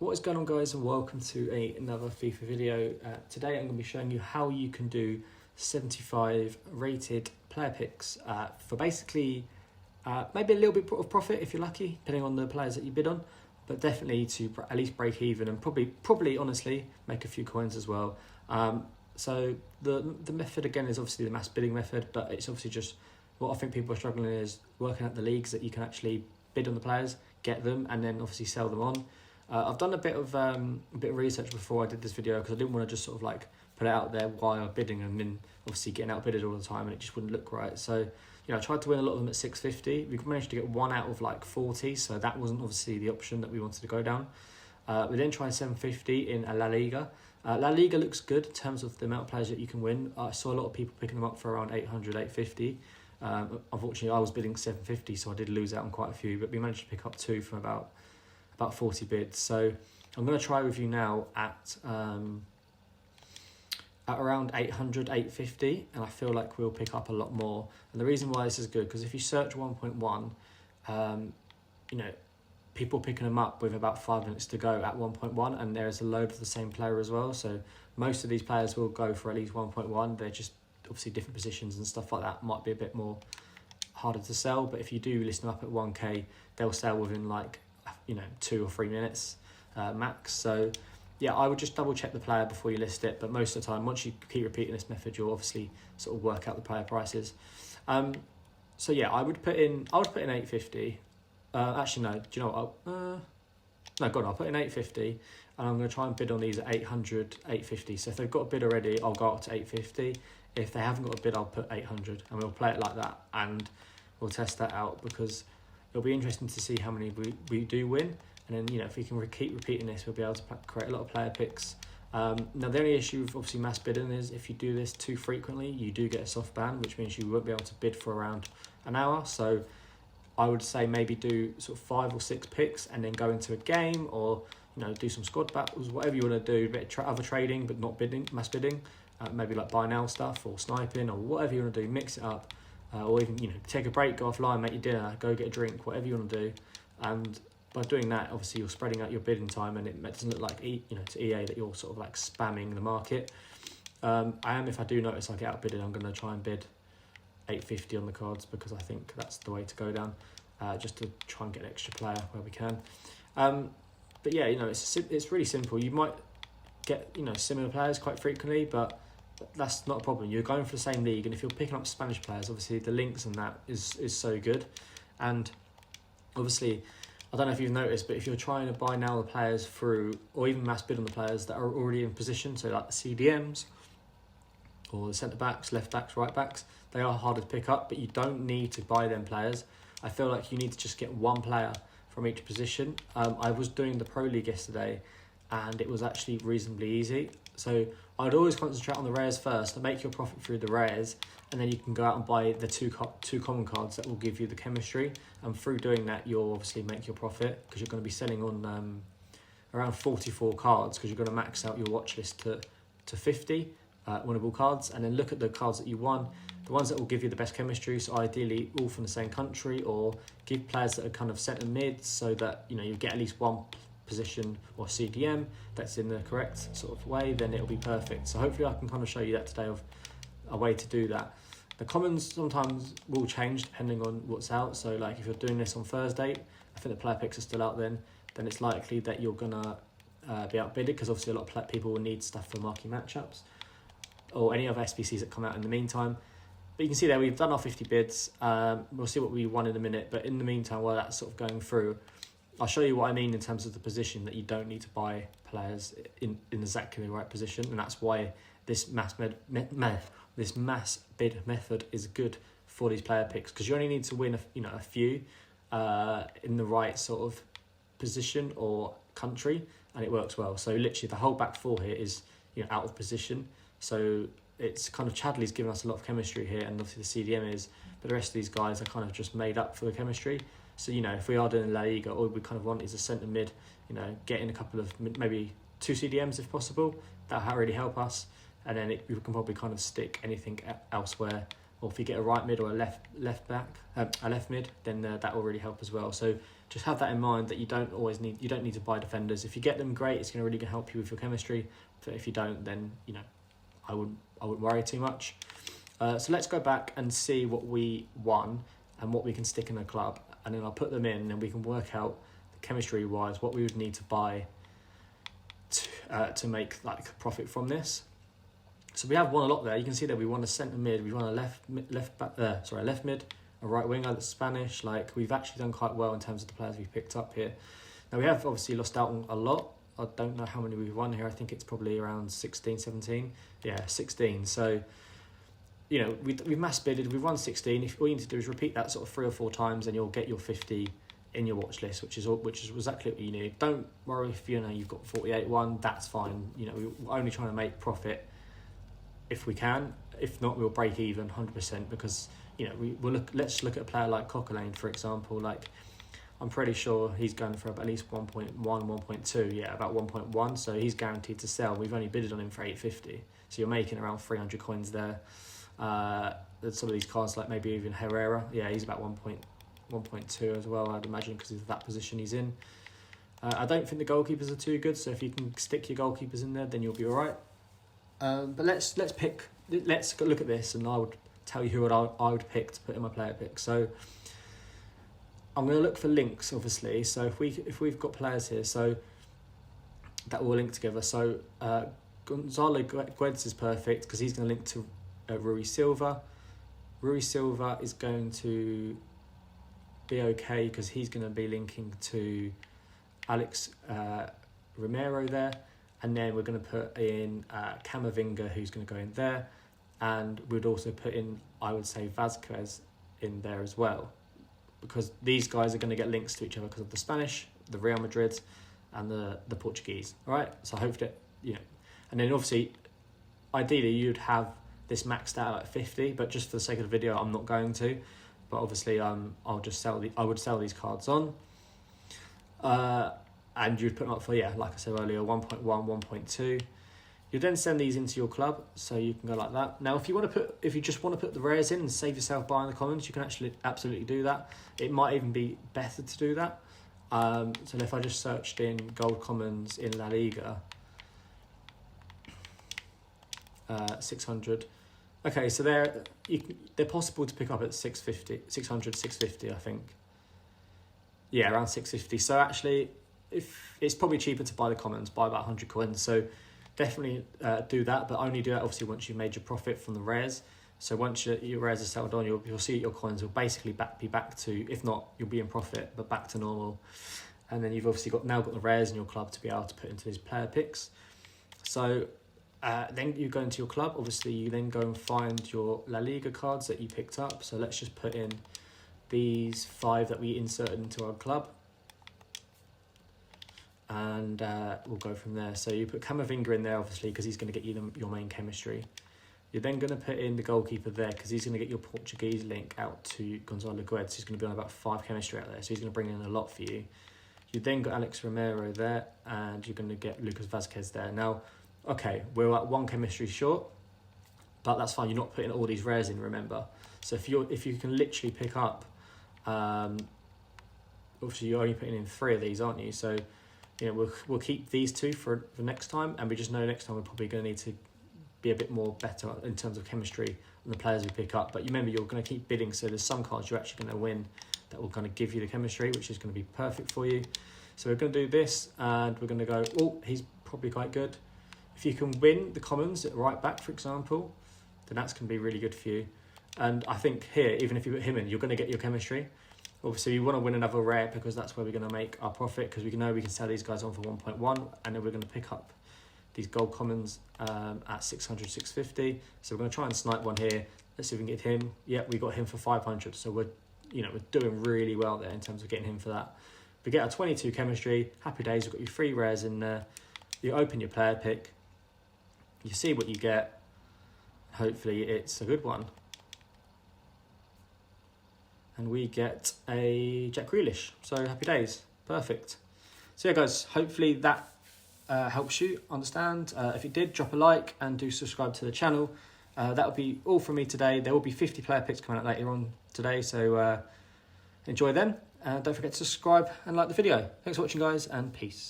What is going on, guys, and welcome to another FIFA video. Today I'm going to be showing you how you can do 75 rated player picks for basically maybe a little bit of profit if you're lucky, depending on the players that you bid on, but definitely to at least break even and probably honestly make a few coins as well. So the method again is obviously the mass bidding method, but it's obviously just what I think people are struggling is working out the leagues that you can actually bid on the players, get them, and then obviously sell them on. I've done a bit of research before I did this video because I didn't want to just sort of like put it out there while bidding and then obviously getting outbidded all the time, and it just wouldn't look right. So I tried to win a lot of them at 650. We managed to get 1 out of like 40, so that wasn't obviously the option that we wanted to go down. We then tried 750 in a La Liga. La Liga looks good in terms of the amount of players that you can win. I saw a lot of people picking them up for around 800, 850. Unfortunately, I was bidding 750, so I did lose out on quite a few, but we managed to pick up 2 from about 40 bids. So I'm going to try with you now at around 800, 850, and I feel like we'll pick up a lot more. And the reason why this is good, because if you search 1.1, people picking them up with about 5 minutes to go at 1.1, and there's a load of the same player as well. So most of these players will go for at least 1.1. They're just obviously different positions and stuff like that. Might be a bit more harder to sell, but if you do list them up at 1k, they'll sell within like 2 or 3 minutes max. So yeah, I would just double check the player before you list it, but most of the time, once you keep repeating this method, you'll obviously sort of work out the player prices. So yeah, I would put in 850. Actually no, do you know what, no, God, I'll put in 850, and I'm going to try and bid on these at 800, 850. So if they've got a bid already, I'll go up to 850. If they haven't got a bid, I'll put 800, and we'll play it like that, and we'll test that out, because it'll be interesting to see how many we do win. And then, if we can keep repeating this, we'll be able to create a lot of player picks. Now, the only issue with obviously mass bidding is if you do this too frequently, you do get a soft ban, which means you won't be able to bid for around an hour. So I would say maybe do sort of 5 or 6 picks and then go into a game, or do some squad battles, whatever you want to do, a bit of other trading but not mass bidding, maybe like buy now stuff or sniping or whatever you want to do, mix it up, or even take a break, go offline, make your dinner, go get a drink, whatever you want to do. And by doing that, obviously you're spreading out your bidding time, and it doesn't look like to EA that you're sort of like spamming the market. If I do notice I get outbidded, I'm going to try and bid 850 on the cards, because I think that's the way to go down, just to try and get an extra player where we can. But yeah, it's really simple. You might get similar players quite frequently, but that's not a problem. You're going for the same league, and if you're picking up Spanish players, obviously the links and that is so good. And obviously, I don't know if you've noticed, but if you're trying to buy now the players through, or even mass bid on the players that are already in position, so like the CDMs or the centre backs, left backs, right backs, they are harder to pick up, but you don't need to buy them players. I feel like you need to just get one player from each position. I was doing the Pro League yesterday, and it was actually reasonably easy. So I'd always concentrate on the rares first and make your profit through the rares, and then you can go out and buy the two common cards that will give you the chemistry. And through doing that, you'll obviously make your profit, because you're going to be selling on around 44 cards, because you're going to max out your watch list to 50 winnable cards, and then look at the cards that you won, the ones that will give you the best chemistry. So ideally all from the same country, or give players that are kind of centre mids, so that you get at least one position or CDM that's in the correct sort of way. Then it'll be perfect. So hopefully I can kind of show you that today, of a way to do that. The commons sometimes will change depending on what's out. So like if you're doing this on Thursday, I think the player picks are still out then it's likely that you're gonna be outbidded, because obviously a lot of people will need stuff for marquee matchups or any other SBCs that come out in the meantime. But you can see there we've done our 50 bids. We'll see what we won in a minute, but in the meantime, while that's sort of going through, I'll show you what I mean in terms of the position, that you don't need to buy players in exactly the right position, and that's why this mass bid method is good for these player picks, because you only need to win a few in the right sort of position or country, and it works well. So literally the whole back four here is out of position, so it's kind of Chadley's given us a lot of chemistry here, and obviously the CDM is, but the rest of these guys are kind of just made up for the chemistry. So, if we are doing La Liga, all we kind of want is a centre mid, getting a couple of, maybe 2 CDMs if possible. That'll really help us. And then we can probably kind of stick anything elsewhere. Or if you get a right mid or a left mid, then that will really help as well. So just have that in mind, that you don't need to buy defenders. If you get them, great, it's going to really help you with your chemistry. But if you don't, then I wouldn't worry too much. So let's go back and see what we won and what we can stick in the club, and then I'll put them in, and we can work out chemistry wise what we would need to buy to make like a profit from this. So we have won a lot there. You can see that we won a centre mid, we won a left mid, a right winger that's Spanish. Like, we've actually done quite well in terms of the players we've picked up here. Now we have obviously lost out on a lot. I don't know how many we've won here. I think it's probably around 16, 17. Yeah, 16. So, we've mass bidded, we've won 16. If all you need to do is repeat that sort of 3 or 4 times, and you'll get your 50 in your watch list, which is exactly what you need. Don't worry if you've got 48 won, that's fine. We're only trying to make profit if we can. If not, we'll break even 100%, because let's look at a player like Coquelin, for example. Like, I'm pretty sure he's going for at least 1.1, 1.2, yeah, about 1.1. So he's guaranteed to sell. We've only bidded on him for 850. So you're making around 300 coins there. Some of these cards, like maybe even Herrera, yeah, he's about 1.2 as well, I'd imagine, because of that position he's in. I don't think the goalkeepers are too good, so if you can stick your goalkeepers in there, then you'll be all right. But let's look at this, and I would tell you who I would pick to put in my player pick. So I'm going to look for links, obviously. So if we've got players here, so that will link together. So Gonzalo Guedes is perfect because he's going to link to Rui Silva. Rui Silva is going to be okay because he's going to be linking to Alex Romero there. And then we're going to put in Camavinga, who's going to go in there. And we'd also put in, I would say, Vazquez in there as well, because these guys are going to get links to each other because of the Spanish, the Real Madrid, and the Portuguese. All right, so I hope that, and then obviously, ideally, you'd have this maxed out at 50, but just for the sake of the video, I'm not going to. But obviously, I would sell these cards on. And you'd put them up for, like I said earlier, 1.1, 1.2. You then send these into your club, so you can go like that. Now, if you just want to put the rares in and save yourself buying the commons, you can actually absolutely do that. It might even be better to do that. So if I just searched in gold commons in La Liga, 600. Okay, so they're possible to pick up at 600, 650, I think. Yeah, around 650. So actually, if it's probably cheaper to buy the commons, buy about 100 coins. So definitely do that, but only do that obviously once you've made your profit from the rares. So once your rares are settled on, you'll see your coins will basically be back to, if not, you'll be in profit, but back to normal. And then you've obviously now got the rares in your club to be able to put into these player picks. So then you go into your club. Obviously, you then go and find your La Liga cards that you picked up. So let's just put in these 5 that we inserted into our club. And we'll go from there. So you put Camavinga in there, obviously, because he's going to get you your main chemistry. You're then going to put in the goalkeeper there because he's going to get your Portuguese link out to Gonzalo Guedes. He's going to be on about 5 chemistry out there, so he's going to bring in a lot for you. You then got Alex Romero there, and you're going to get Lucas Vazquez there. Now, okay, we're at 1 chemistry short, but that's fine. You're not putting all these rares in, remember. So if you can literally pick up, obviously you're only putting in 3 of these, aren't you? So we'll keep these 2 for next time, and we just know next time we're probably going to need to be a bit more better in terms of chemistry and the players we pick up. But remember, you're going to keep bidding, so there's some cards you're actually going to win that will kind of give you the chemistry, which is going to be perfect for you. So we're going to do this, and we're going to go, oh, he's probably quite good. If you can win the commons at right back, for example, then that's going to be really good for you. And I think here, even if you put him in, you're going to get your chemistry. Obviously, you want to win another rare because that's where we're going to make our profit, because we know we can sell these guys on for 1.1, and then we're going to pick up these gold commons at 600, 650. So we're going to try and snipe one here. Let's see if we can get him. Yeah, we got him for 500. So we're doing really well there in terms of getting him for that. We get our 22 chemistry. Happy days. We've got your 3 rares in there. You open your player pick. You see what you get. Hopefully it's a good one. And we get a Jack Grealish. So happy days. Perfect. So yeah, guys, hopefully that helps you understand. If it did, drop a like and do subscribe to the channel. That will be all from me today. There will be 50 player picks coming out later on today, so enjoy them. And don't forget to subscribe and like the video. Thanks for watching, guys, and peace.